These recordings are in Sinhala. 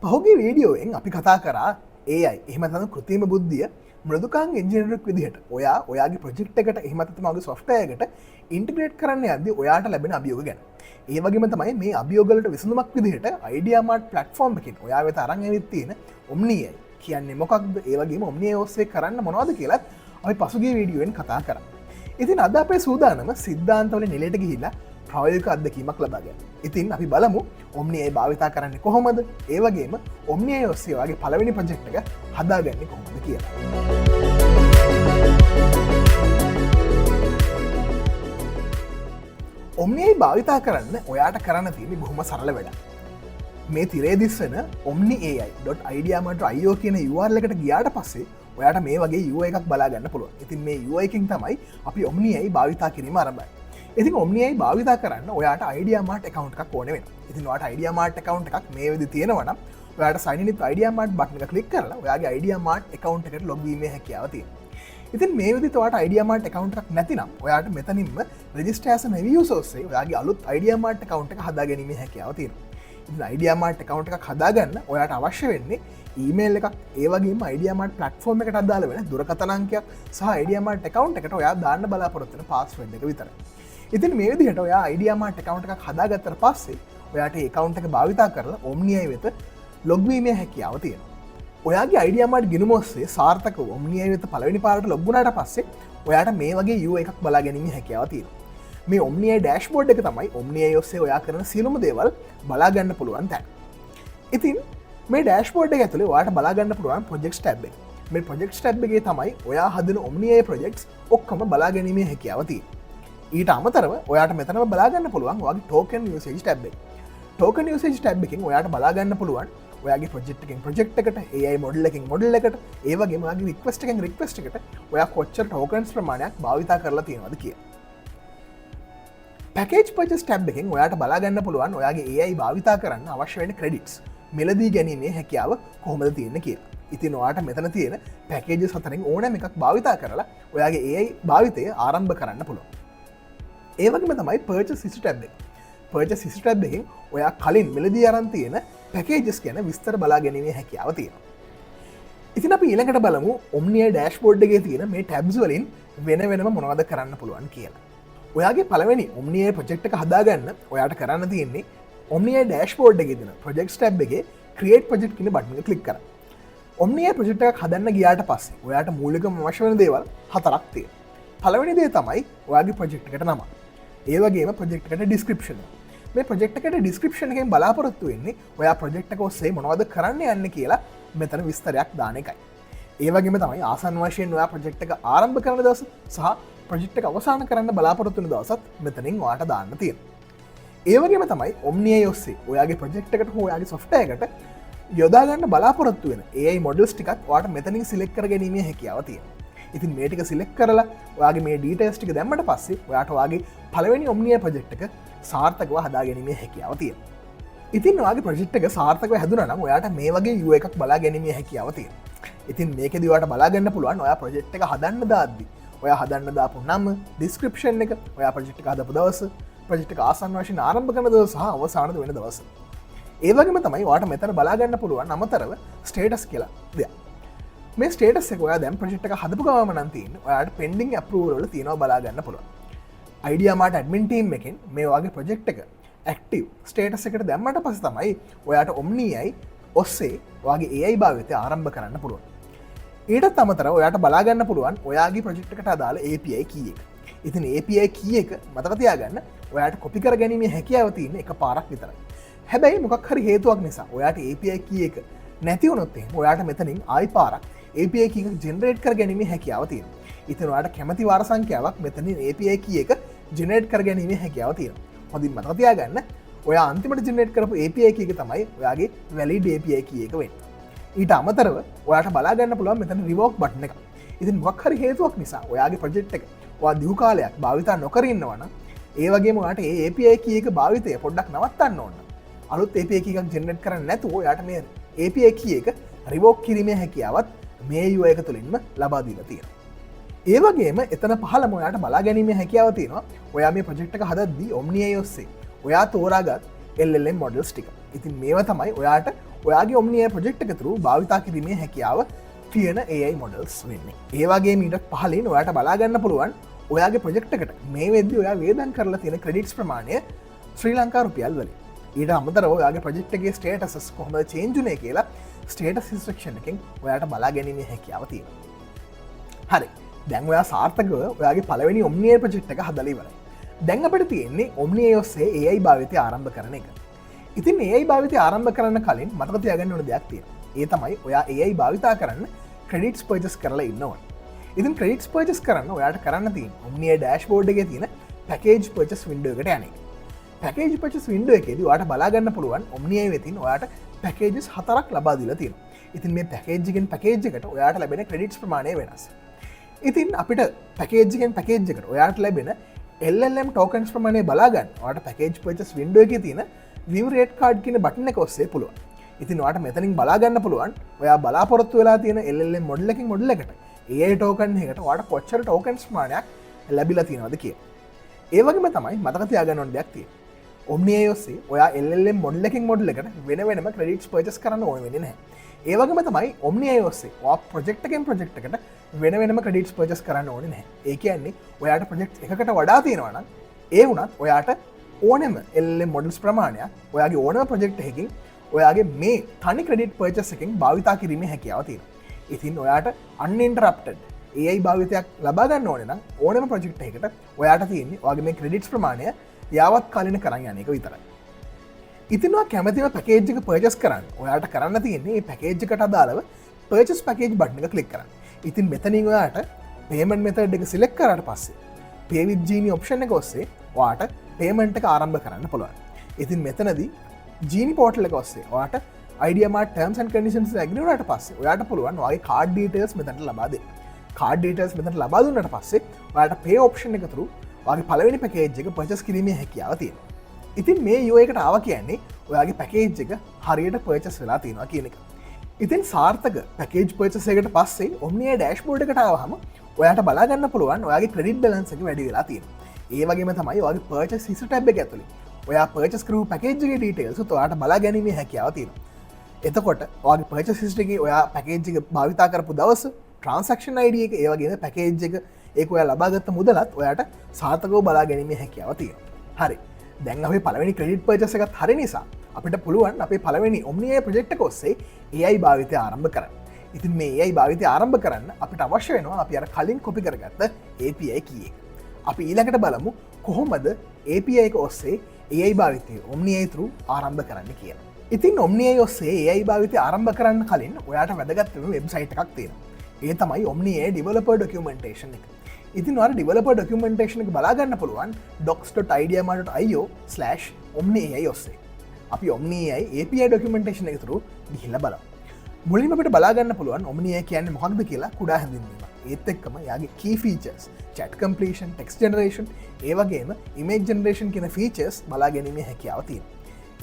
පහුගේ වීඩියෝෙන් අපි කතා කරා AI එහෙමතන කෘතිම බුද්ධිය මෘදුකාංග ඉංජිනේරුවෙක් විදිහට ඔයා ඔයාගේ ප්‍රොජෙක්ට් එකට එහෙම නැත්නම් ඔයාගේ software එකට ඉන්ටිග්‍රේට් කරන්න යද්දී ඔයාට ලැබෙන අභියෝග ගැන. ඒ වගේම තමයි මේ අභියෝග වලට විසඳුමක් විදිහට IdeaMart platform එකකින් ඔයා වෙත අරන් ඇවිත් තියෙන Omni කියන්නේ මොකක්ද? ඒ වගේම Omni ඔස්සේ කරන්න මොනවද කියලාත් අපි පසුගිය වීඩියෝෙන් කතා කරා. ඉතින් අද අපේ සූදානම සිද්ධාන්තවල නිලයට ගිහිල්ලා ප්‍රායෝගික අත්දැකීමක් ලබා ගන්න. ඉතින් අපි බලමු Omni භාවිතා කරන්නේ කොහොමද? ඒ වගේම Omni ඔස්සේ වගේ පළවෙනි ප්‍රොජෙක්ට් එක හදාගන්නේ කොහොමද කියලා. Omni භාවිතා කරන්න ඔයාට කරන්න තියෙන්නේ බොහොම සරල වැඩක්. මේ තිරේ දිස්වන omniai.ideamart.io කියන URL එකට ගියාට පස්සේ ඔයාට මේ වගේ UI එකක් බලා ගන්න පුළුවන්. ඉතින් මේ UI එකකින් තමයි අපි Omni භාවිතා කිරීම ආරම්භ කරන්නේ. ඉතින් Omni භාවිතා කරන්න ඔයාට IdeaMart account එකක් ඕනේ වෙනවා. ඉතින් ඔයාට IdeaMart account එකක් මේ විදිහට තියෙනවා නම් ඔයාට sign in with IdeaMart button එක click කරලා ඔයාගේ IdeaMart account එකට log වීමේ හැකියාව තියෙනවා. ඉතින් මේ විදිහට ඔයාට IdeaMart account එකක් නැතිනම් ඔයාට මෙතනින්ම register as a heavy user ඔස්සේ ඔයාගේ අලුත් IdeaMart account එක හදා ගැනීමේ හැකියාව තියෙනවා. ඉතින් IdeaMart account එකක් හදාගන්න ඔයාට අවශ්‍ය වෙන්නේ ඊමේල් එකක් ඒ වගේම IdeaMart platform එකට අදාළ වෙන දුරකථන අංකයක් සහ IdeaMart account එකට ඔයා දාන්න බලාපොරොත්තු වෙන password එක විතරයි. ඉතින් මේ විදිහට ඔයා IdeaMart account එකක් හදාගත්තට පස්සේ ඔයාට ඒ account එක භාවිතා කරලා Omni වෙත log වීමේ හැකියාව තියෙනවා. ඔයාගේ IdeaMart ගිණුම ඔස්සේ සාර්ථකව Omni වෙත පළවෙනි පාරට log වුණාට පස්සේ ඔයාට මේ වගේ UI එකක් බලා ගැනීමේ හැකියාව තියෙනවා. මේ Omni dashboard එක තමයි Omni ඔස්සේ ඔයා කරන සියලුම දේවල් බලා ගන්න පුළුවන් තැන. ඉතින් මේ dashboard එක ඇතුලේ ඔයාට බලා ගන්න පුළුවන් projects tab එක. මේ projects tab එකේ තමයි ඔයා හදන Omni projects ඔක්කොම බලා ගැනීමේ හැකියාව තියෙන්නේ. ඊට අමතරව ඔයාට මෙතනම බලා ගන්න පුළුවන් ඔයාගේ token usage tab එක. token usage tab එකෙන් ඔයාට බලා ගන්න පුළුවන් ඔයාගේ project එකෙන් project එකට AI model එකෙන් model එකට ඒ වගේම ඔයාගේ request එකෙන් request එකට ඔයා කොච්චර tokens ප්‍රමාණයක් භාවිතා කරලා තියෙනවද කියලා. package purchase tab එකෙන් ඔයාට බලා ගන්න පුළුවන් ඔයාගේ AI භාවිතා කරන්න අවශ්‍ය වෙන credits මිලදී ගැනීමේ හැකියාව කොහොමද තියෙන්නේ කියලා. ඉතින් ඔයාට මෙතන තියෙන packages හතරෙන් ඕනෑම එකක් භාවිතා කරලා ඔයාගේ AI භාවිතය ආරම්භ කරන්න පුළුවන්. ඒ වගේම තමයි purchase history tab එක. purchase history tab එකෙන් ඔයා කලින් මිලදී අරන් තියෙන packages ගැන විස්තර බලා ගැනීමේ හැකියාව තියෙනවා. ඉතින් අපි ඊළඟට බලමු Omni dashboard එකේ තියෙන මේ tabs වලින් වෙන වෙනම මොනවද කරන්න පුළුවන් කියලා. ඔයාගේ පළවෙනි Omni project එක හදාගන්න ඔයාට කරන්න තියෙන්නේ Omni dashboard එකේ තියෙන projects tab එකේ create project කියන බටන් එක click කරන්න. Omni project එකක් හදන්න ගියාට පස්සේ ඔයාට මූලිකම අවශ්‍ය වෙන දේවල් හතරක් තියෙනවා. පළවෙනි දේ තමයි ඔයාගේ project එකට නම. ඒ වගේම project එකට description. මේ project එකට description එකෙන් බලාපොරොත්තු වෙන්නේ ඔයා project එක ඔස්සේ මොනවද කරන්න යන්නේ කියලා මෙතන විස්තරයක් දාන එකයි. ඒ වගේම තමයි ආසන්න වශයෙන් ඔයා project එක ආරම්භ කරන දවස සහ project එක අවසන් කරන්න බලාපොරොත්තු වෙන දවසත් මෙතනින් ඔයාට දාන්න තියෙනවා. ඒ වගේම තමයි Omni ඔස්සේ ඔයාගේ project එකට හෝ ඔයාගේ software එකට යොදා ගන්න බලාපොරොත්තු වෙන AI models ටිකක් ඔයාට මෙතනින් select කර ගැනීමේ හැකියාව තියෙනවා. ඉතින් මේ ටික select කරලා ඔයාගේ මේ details ටික දැම්මට පස්සේ ඔයාට ඔයාගේ පළවෙනි Omni project එක සාර්ථකව හදා ගැනීමේ හැකියාව තියෙනවා. ඉතින් ඔයාගේ project එක සාර්ථකව හැදුනා නම් ඔයාට මේ වගේ UI එකක් බලා ගැනීමේ හැකියාව තියෙනවා. ඉතින් මේකෙදි ඔයාට බලා ගන්න පුළුවන් ඔයා project එක හදන්න දාද්දි ඔයා හදන්න දාපු නම, description එක, ඔයා project එක හදපු දවස, project එක ආසන්න වශයෙන් ආරම්භ කරන දවස සහ අවසානද වෙන දවස. ඒ වගේම තමයි ඔයාට මෙතන බලා ගන්න පුළුවන් අමතරව status කියලා දෙයක්. මේ ස්ටේටස් එක ඔයා දැන් ප්‍රොජෙක්ට් එක හදපු ගමන් නම් තියෙන්නේ ඔයාට pending approval වල තියෙනවා බලා ගන්න පුළුවන්. IdeaMart admin team එකෙන් මේ ඔයාගේ ප්‍රොජෙක්ට් එක active ස්ටේටස් එකට දැම්මට පස්සේ තමයි ඔයාට Omni ඔස්සේ ඔයාගේ AI භාවිතය ආරම්භ කරන්න පුළුවන්. ඊටත් අමතරව ඔයාට බලා ගන්න පුළුවන් ඔයාගේ ප්‍රොජෙක්ට් එකට අදාළ API key එක. ඉතින් API key එක මතක තියාගන්න ඔයාට කොපි කර ගැනීමේ හැකියාව තියෙන එක පාරක් විතරයි. හැබැයි මොකක් හරි හේතුවක් නිසා ඔයාට API key එක නැති වුණොත් එහෙනම් ඔයාට මෙතනින් ආයි පාරක් API key එක ජෙනරේට් කර ගැනීමේ හැකියාව තියෙනවා. ඉතින් ඔයාට කැමති වාර සංඛ්‍යාවක් මෙතනින් API key එක ජෙනරේට් කර ගැනීමේ හැකියාව තියෙනවා. හොඳින් මතක තියාගන්න ඔයා අන්තිමට ජෙනරේට් කරපු API key එක තමයි ඔයාගේ valid API key එක වෙන්නේ. ඊට අමතරව ඔයාට බලා ගන්න පුළුවන් මෙතන revoke button එක. ඉතින් මොකක් හරි හේතුවක් නිසා ඔයාගේ project එක ඔයා දිගු කාලයක් භාවිතා නොකර ඉන්නවා නම් ඒ වගේම ඔයාට ඒ API key එක භාවිතය පොඩ්ඩක් නවත්තන්න ඕන. අලුත් API key එකක් ජෙනරේට් කරන්න නැතුව ඔයාට මේ API key එක revoke කිරීමේ හැකියාවත් මේ UI එක තුළින්ම ලබා දීලා තියෙනවා. ඒ වගේම එතන පහළම ඔයාට බලා ගැනීමේ හැකියාව තියෙනවා. ඔයා මේ ප්‍රොජෙක්ට් එක හදද්දී Omni ඔස්සේ ඔයා තෝරාගත් LLM models ටික. ඉතින් මේවා තමයි ඔයාට ඔයාගේ ඔම්නිය ප්‍රජෙක්් එක තුරු භාවිතා කිරීමේ හැකියාව තියෙන AI මොඩල්ස් වෙන්නේ. ඒවාගේ මීට පහලින් ඔයාට බලාගන්න පුළුවන් ඔයාගේ ප්‍රජෙක්් එකට මේ වෙද්දි ඔයා වේදන් කරලා තියෙන ක්‍රඩිට්ස් ප්‍රමාණය ශ්‍රී ලංකා රුපියල් වලින්. ඊට අමතරව ඔයාගේ ප්‍රජෙක්්ගේ ස්ටේටසස් කොහොම චේන්ජුනේ කියලා ස්ටේටස් ඉස්ට්‍රක්ෂන් එකෙන් ඔයාට බලා ගැනීමේ හැකියාව තියෙනවා. හරි, දැන් ඔයා සාර්ථකව ඔයාගේ පළවෙනි ඔම්නිය ප්‍රජෙක්් එක හදලා ඉවරයි. දැන් අපිට තියෙන්නේ ඔම්නිය ඔස්සේ AI භාවිතය ආරම්භ කරන එක. ඉතින් AI භාවිතය ආරම්භ කරන්න කලින් මතක තියාගන්න ඕන දෙයක් තියෙනවා. ඒ තමයි ඔයා AI භාවිතා කරන්න ක්‍රෙඩිට්ස් පර්චස් කරලා ඉන්නවා. ඉතින් ක්‍රෙඩිට්ස් පර්චස් කරන්න ඔයාට කරන්න තියෙන ඔම්නිය ඩෑෂ්බෝඩ් එකේ තියෙන පැකේජ් පර්චස් වින්ඩෝ එකට යන්නේ. පැකේජ් පර්චස් වින්ඩෝ එකේදී ඔයාට බලා ගන්න පුළුවන් ඔම්නිය වෙතින් ඔයාට පැකේජස් 4ක් ලබා දීලා තියෙනවා. ඉතින් මේ පැකේජ් එකෙන් පැකේජ් එකට ඔයාට ලැබෙන ක්‍රෙඩිට්ස් ප්‍රමාණය වෙනස්. ඉතින් අපිට පැකේජ් එකෙන් පැකේජ් එකට ඔයාට ලැබෙන LLM ටෝකන්ස් ප්‍රමාණය බලා ගන්න ඔයාට පැකේජ් පර්චස් වින්ඩෝ එකේ තියෙන view rate card කියන බටන් එක ඔස්සේ පුළුවන්. ඉතින් ඔයාට මෙතනින් බලා ගන්න පුළුවන් ඔයා බලාපොරොත්තු වෙලා තියෙන LLM මොඩල් එකකින් මොඩල් එකට AI ටෝකන් එකට ඔයාට කොච්චර ටෝකන්ස් ප්‍රමාණයක් ලැබිලා තියෙනවද කියලා. ඒ වගේම තමයි මතක තියාගන්න ඕන දෙයක් තියෙනවා. Omni ඔස්සේ ඔයා LLM මොඩල් එකකින් මොඩල් එකට වෙන වෙනම ක්‍රෙඩිට්ස් පර්චේස් කරන්න ඕනේ වෙන්නේ නැහැ. ඒ වගේම තමයි Omni ඔස්සේ ඔයා ප්‍රොජෙක්ට් එකෙන් ප්‍රොජෙක්ට් එකට වෙන වෙනම ක්‍රෙඩිට්ස් පර්චේස් කරන්න ඕනේ නැහැ. ඒ කියන්නේ ඔයාට ප්‍රොජෙක්ට් එකකට වඩා තියෙනවා නම් ඒ වුණත් ඔයාට ඕනෙම LLM මොඩල්ස් ප්‍රමාණයක් ඔයාගේ ඕනම ප්‍රොජෙක්ට් එකකින් ඔයාගේ මේ තනි ක්‍රෙඩිට් පර්චේස් එකෙන් භාවිතා කිරීමේ හැකියාව තියෙනවා. ඉතින් ඔයාට uninterrupted AI භාවිතයක් ලබා ගන්න ඕනේ නම් ඕනම ප්‍රොජෙක්ට් එකකට ඔයාට තියෙන්නේ ඔයාගේ මේ ක්‍රෙඩිට්ස් ප්‍රමාණය යාවත් කාලින කරන් යන එක විතරයි. ඉතින් ඔයා කැමතිම පැකේජ් එක පර්චේස් කරන්න ඔයාට කරන්න තියෙන්නේ මේ පැකේජ් එකට අදාළව purchase package බටන් එක ක්ලික් කරන්න. ඉතින් මෙතනින් ඔයාට payment method එක select කරාට පස්සේ pay with Genie option එක ඔස්සේ ඔයාට payment එක ආරම්භ කරන්න පුළුවන්. ඉතින් මෙතනදී Genie portal එක ඔස්සේ ඔයාට IDMart terms and conditions agree වුණාට පස්සේ ඔයාට පුළුවන් ඔයාගේ card details මෙතනට ලබා දෙන්න. card details මෙතනට ලබා දුන්නාට පස්සේ ඔයාට pay option එක through ඔයාගේ පළවෙනි package එක purchase කිරීමේ හැකියාව තියෙනවා. ඉතින් මේ UI එකට ආවා කියන්නේ ඔයාගේ package එක හරියට purchase වෙලා තියෙනවා කියන එක. ඉතින් සාර්ථක package purchase එකකට පස්සේ Omni dashboard එකට ආවහම ඔයාට බලා ගන්න පුළුවන් ඔයාගේ credit balance එක වැඩි වෙලා තියෙනවා. ඒ වගේම තමයි ඔයාගේ purchase history tab එක ඇතුලේ ඔයා purchase කරපු package එකේ details ඔයාට බලා ගැනීමේ හැකියාව තියෙනවා. එතකොට ඔයාගේ purchase history එකේ ඔයා package එක භාවිතා කරපු දවස, transaction ID එක, ඒ වගේම package එක ඒක ඔයා ලබාගත්ත මුදලත් ඔයාට සාර්ථකව බලා ගැනීමේ හැකියාව තියෙනවා. හරි. දැන් අපේ පළවෙනි credit purchase එකත් හරි නිසා අපිට පුළුවන් අපේ පළවෙනි Omni AI project එක ඔස්සේ AI භාවිතය ආරම්භ කරන්න. ඉතින් මේ AI භාවිතය ආරම්භ කරන්න අපිට අවශ්‍ය වෙනවා අපි අර කලින් copy කරගත්ත API key එක. අපි ඊළඟට බලමු කොහොමද API එක ඔස්සේ AI භාවිතය Omni AI through ආරම්භ කරන්න කියලා. ඉතින් Omni AI ඔස්සේ AI භාවිතය ආරම්භ කරන්න කලින් ඔයාට වැදගත් වෙන වෙබ්සයිට් එකක් තියෙනවා. ඒ තමයි Omni AI developer documentation එක. ඉතින් ඔයාලා developer documentation එක බලා ගන්න පුළුවන් docs.idmr.io/omniai ඔස්සේ. අපි Omni AI API documentation එක through ගිහිල්ලා බලමු. මුලින්ම අපිට බලා ගන්න පුළුවන් Omni AI කියන්නේ මොකක්ද කියලා කුඩා හැඳින්වීමක්. ඒත් එක්කම යාගේ key features, chat completion, text generation, ඒ වගේම image generation කියන features බලා ගැනීමේ හැකියාව තියෙනවා.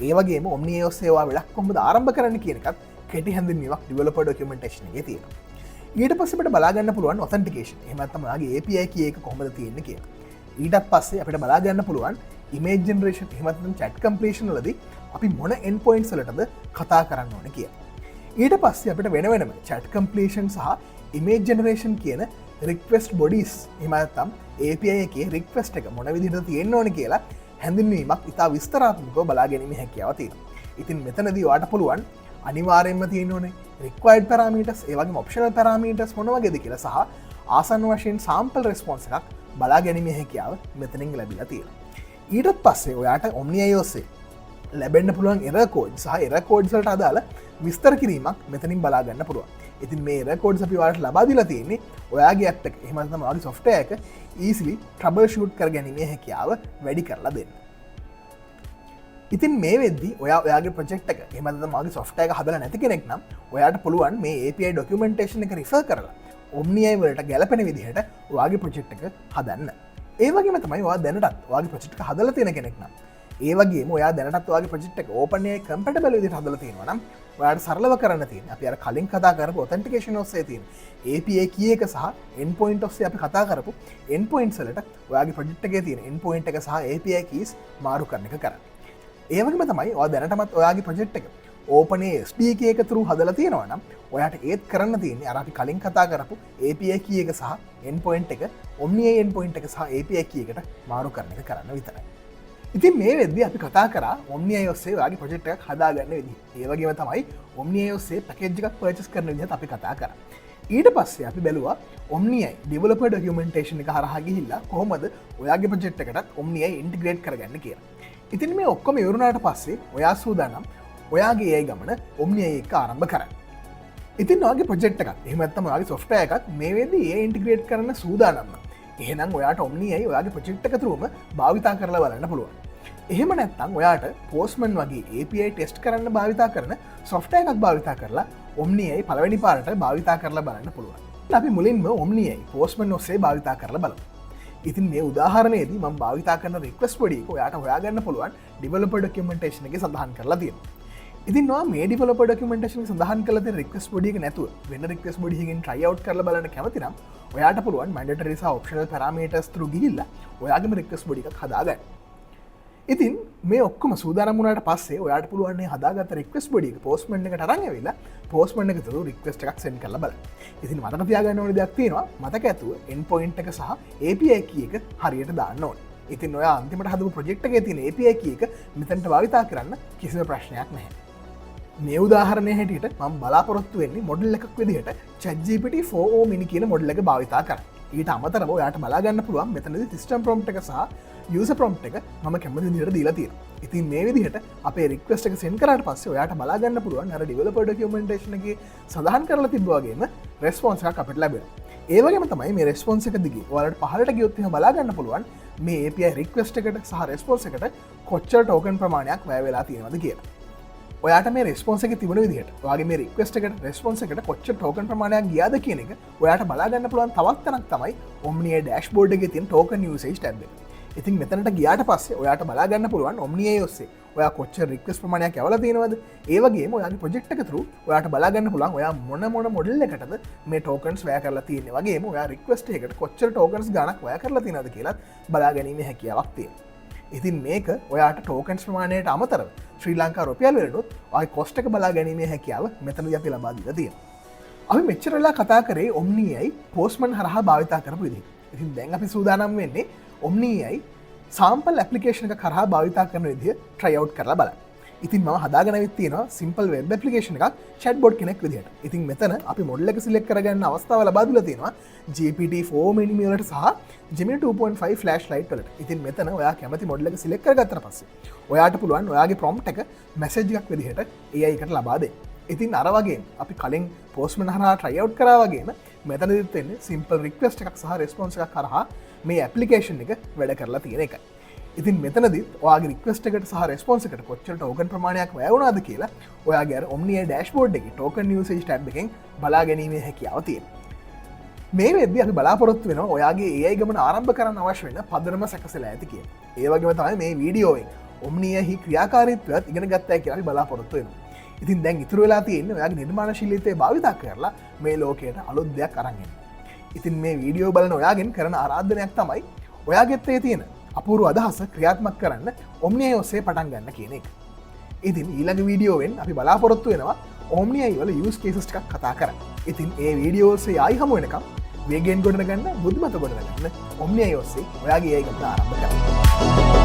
ඒ වගේම Omni AI ඔස්සේ ඔයා වැඩක් කොහොමද ආරම්භ කරන්න කියන එකත් කෙටි හැඳින්වීමක් developer documentation එකේ තියෙනවා. ඊට පස්සේ අපිට බලා ගන්න පුළුවන් authentication. එහෙම නැත්නම් ඔයාගේ API key එක කොහොමද තියෙන්නේ කියලා. ඊටත් පස්සේ අපිට බලා ගන්න පුළුවන් image generation එහෙම නැත්නම් chat completion වලදී අපි මොන endpoints වලටද කතා කරන්න ඕනේ කියලා. ඊට පස්සේ අපිට වෙන වෙනම chat completion සහ image generation කියන request bodies එහෙම නැත්නම් API එකේ request එක මොන විදිහටද තියෙන්න ඕනේ කියලා හැඳින්වීමක් ඉතා විස්තරාත්මකව බලා ගැනීමේ හැකියාව තියෙනවා. ඉතින් මෙතනදී ඔයාට පුළුවන් අනිවාර්යෙන්ම තියෙන්න ඕනේ required parameters ඒ වගේම optional parameters මොන වගේද කියලා සහ ආසන්න වශයෙන් sample response එකක් බලා ගැනීමේ හැකියාව මෙතනින් ලැබිලා තියෙනවා. ඊටත් පස්සේ ඔයාට Omni AI ඔස්සේ ලැබෙන්න පුළුවන් error codes සහ error codes වලට අදාළ විස්තර කිරීමක් මෙතනින් බලා ගන්න පුළුවන්. ඉතින් මේ error codes අපි ඔයාලට ලබා දීලා තියෙන්නේ ඔයාගේ app එක එහෙම නැත්නම් ඔයාගේ software එක easily troubleshoot කර ගැනීමේ හැකියාව වැඩි කරලා දෙන්න. ඉතින් මේ වෙද්දී ඔයාගේ ප්‍රොජෙක්ට් එක එහෙම නැත්නම් ඔයාගේ software එක හදලා නැති කෙනෙක් නම් ඔයාට පුළුවන් මේ API documentation එක refer කරලා Omni AI වලට ගැලපෙන විදිහට ඔයාගේ ප්‍රොජෙක්ට් එක හදන්න. ඒ වගේම තමයි ඔයා දැනටත් ඔයාගේ ප්‍රොජෙක්ට් එක හදලා තියෙන කෙනෙක් නම් ඒ වගේම ඔයා දැනටත් ඔයාගේ ප්‍රොජෙක්ට් එක OpenAI compatible විදිහට හදලා තියෙනවා නම් ඔයාට සරලව කරන්න තියෙන්නේ අපි අර කලින් කතා කරපු authentication ඔස්සේ තියෙන API key එක සහ endpoint ඔස්සේ අපි කතා කරපු endpoints වලට ඔයාගේ ප්‍රොජෙක්ට් එකේ තියෙන endpoint එක සහ API keys මාරු කරන එක කරන්න. ඒ වගේම තමයි ඔයා දැනටමත් ඔයාගේ ප්‍රොජෙක්ට් එක ඕපනේ SDK එක තුරු හදලා තියෙනවා නම් ඔයාට ඒත් කරන්න තියෙන්නේ අර අපි කලින් කතා කරපු API key එක සහ endpoint එක Omni endpoint එක සහ API key එකට මාරු කරන එක කරන්න විතරයි. ඉතින් මේ වෙද්දී අපි කතා කරා Omni ඔස්සේ ඔයාගේ ප්‍රොජෙක්ට් එකක් හදාගන්න විදිහ. ඒ වගේම තමයි Omni ඔස්සේ පැකේජ් එකක් පර්චේස් කරන විදිහත් අපි කතා කරා. ඊට පස්සේ අපි බැලුවා Omni developer documentation එක හරහා ගිහිල්ලා කොහොමද ඔයාගේ ප්‍රොජෙක්ට් එකටත් Omni integrate කරගන්න කියලා. ඉතින් මේ ඔක්කොම ඉවරුනාට පස්සේ ඔයා සූදානම් ඔයාගේ ඒ ගමන Omni එක ආරම්භ කරන්න. ඉතින් ඔයාගේ ප්‍රොජෙක්ට් එකක් එහෙම නැත්නම් ඔයාගේ software එකක් මේ වෙද්දී ඒ integrate කරන්න සූදානම් නම් එහෙනම් ඔයාට Omni ඔයාගේ ප්‍රොජෙක්ට් එක තුරම භාවිතා කරලා බලන්න පුළුවන්. එහෙම නැත්නම් ඔයාට Postman වගේ API ටෙස්ට් කරන්න භාවිතා කරන software එකක් භාවිතා කරලා Omni පළවෙනි පාරට භාවිතා කරලා බලන්න පුළුවන්. අපි මුලින්ම Omni Postman ඔස්සේ භාවිතා කරලා බලමු. ඉතින් මේ උදාහරණයේදී මම භාවිතා කරන request body එක ඔයාට හොයාගන්න පුළුවන් developer documentation එකේ සඳහන් කරලා තියෙනවා. ඉතින් ඔයා මේ developer documentation එකේ සඳහන් කරලා තියෙන request body එක නැතුව වෙන request body එකකින් try out කරලා බලන්න කැමති නම් ඔයාට පුළුවන් mandatory සහ optional parameters through ගිහිල්ලා ඔයාගේම request body එකක් හදාගන්න. ඉතින් මේ ඔක්කොම සූදානම් වුණාට පස්සේ ඔයාට පුළුවන් මේ හදාගත්ත request body එක Postman එකට අරන් ඇවිල්ලා Postman එක through request එකක් send කරලා බලන්න. ඉතින් මතක තියාගන්න ඕනේ දෙයක් තියෙනවා. මතක ඇතුව endpoint එක සහ API key එක හරියට දාන්න ඕනේ. ඉතින් ඔයා අන්තිමට හදපු project එකේ තියෙන API key එක මෙතනට භාවිතා කරන්න කිසිම ප්‍රශ්නයක් නැහැ. මේ උදාහරණය හැටියට මම බලාපොරොත්තු වෙන්නේ මොඩල් එකක් විදිහට ChatGPT 4o mini කියන මොඩල් එක භාවිතා කරන්න. ඊට අමතරව ඔයාට බලා ගන්න පුළුවන් මෙතනදී system prompt එක සහ user prompt එක මම කැමති විදිහට දීලා තියෙනවා. ඉතින් මේ විදිහට අපේ request එක send කරාට පස්සේ ඔයාට බලා ගන්න පුළුවන් අර developer documentation එකේ සඳහන් කරලා තිබ්බා වගේම response එකක් අපිට ලැබෙනවා. ඒ වගේම තමයි මේ response එක දිගේ ඔයාලට පහළට ගියොත් එහෙම බලා ගන්න පුළුවන් මේ API request එකට සහ response එකට කොච්චර token ප්‍රමාණයක් වැය වෙලා තියෙනවද කියලා. ඔයාට මේ රෙස්පොන්ස එක තිබුණ විදිහට ඔයාගේ මේ රික්වෙස්ට් එකට රෙස්පොන්ස් එකට කොච්චර ටෝකන් ප්‍රමාණයක් ගියාද කියන එක ඔයාට බලා ගන්න පුළුවන් තවත් තැනක් තමයි Omni dashboard එකේ තියෙන token usage tab එක. ඉතින් මෙතනට ගියාට පස්සේ ඔයාට බලා ගන්න පුළුවන් Omni ඔස්සේ ඔයා කොච්චර රික්වෙස්ට් ප්‍රමාණයක් යවලා තියෙනවද? ඒ වගේම ඔයාගේ ප්‍රොජෙක්ට් එක through ඔයාට බලා ගන්න පුළුවන් ඔයා මොන මොඩල් එකටද මේ tokens වැය කරලා තියෙන්නේ. වගේම ඔයා රික්වෙස්ට් එකකට කොච්චර tokens ගණක් වැය කරලා තියෙනවද කියලාත් බලා ගැනීමේ හැකියාවක් තියෙනවා. ඉතින් මේක ඔයාට ටෝකන්ස් ප්‍රමාණයට අමතරව ශ්‍රී ලංකා රුපියල් වලට ඔය කොස්ට් එක බලා ගැනීමේ හැකියාව මෙතනදී අපි ලබා දීලා තියෙනවා. අපි මෙච්චර වෙලා කතා කරේ Omni Postman හරහා භාවිතා කරපු විදිහ. ඉතින් දැන් අපි සූදානම් වෙන්නේ Omni sample application එක කරහා භාවිතා කරන විදිහ try out කරලා බලන්න. ඉතින් මම හදාගෙන ඇවිත් තියෙනවා simple web application එකක් chatbot කෙනෙක් විදිහට. ඉතින් මෙතන අපි මොඩල් එක select කරගන්න අවස්ථාව ලබා දීලා තියෙනවා GPT-4 mini වලට සහ Gemini 2.5 flashlight වලට. ඉතින් මෙතන ඔයා කැමති මොඩල් එක select කරගත්තට පස්සේ ඔයාට පුළුවන් ඔයාගේ prompt එක message එකක් විදිහට AI එකට ලබා දෙන්න. ඉතින් අර වගේම අපි කලින් Postman හරහා try out කරා වගේම මෙතනදිත් වෙන්නේ simple request එකක් සහ response එකක් කරහා මේ application එක වැඩ කරලා තියෙන එකයි. ඉතින් මෙතනදී ඔයාගේ රික්වෙස්ට් එකට සහ රෙස්පොන්ස් එකට කොච්චර ටෝකන් ප්‍රමාණයක් වැය වුණාද කියලා ඔයාගේ අර Omni dashboard එකේ token usage tab එකෙන් බලා ගැනීමේ හැකියාව තියෙනවා. මේ වෙද්දී අපි බලාපොරොත්තු වෙනවා ඔයාගේ AI ගමන ආරම්භ කරන්න අවශ්‍ය වෙන පදනම සැකසලා ඇති කියලා. ඒ වගේම තමයි මේ වීඩියෝවෙන් Omni හි ක්‍රියාකාරීත්වයත් ඉගෙන ගත්තා කියලා අපි බලාපොරොත්තු වෙනවා. ඉතින් දැන් ඉතුරු වෙලා තියෙන්නේ ඔයාගේ නිර්මාණශීලීත්වය භාවිතා කරලා මේ ලෝකයට අලුත් දෙයක් අරන් එන්න. ඉතින් මේ වීඩියෝ බලන ඔයාගෙන් කරන ආරාධනයක් තමයි ඔයාගෙත් ඒ තියෙන අපූරු අදහස ක්‍රියාත්මක කරන්න Omni ඔස්සේ පටන් ගන්න කියන එක. ඉතින් ඊළඟ වීඩියෝවෙන් අපි බලාපොරොත්තු වෙනවා Omni වල use cases ටිකක් කතා කරන්න. ඉතින් ඒ වීඩියෝ ඔස්සේ ආයි හමු වෙනකම් වේගෙන් ගොඩනගන්න බුද්ධිමත් ගොඩනගන්න Omni ඔස්සේ ඔයාගේ AI ගමන ආරම්භ කරන්න.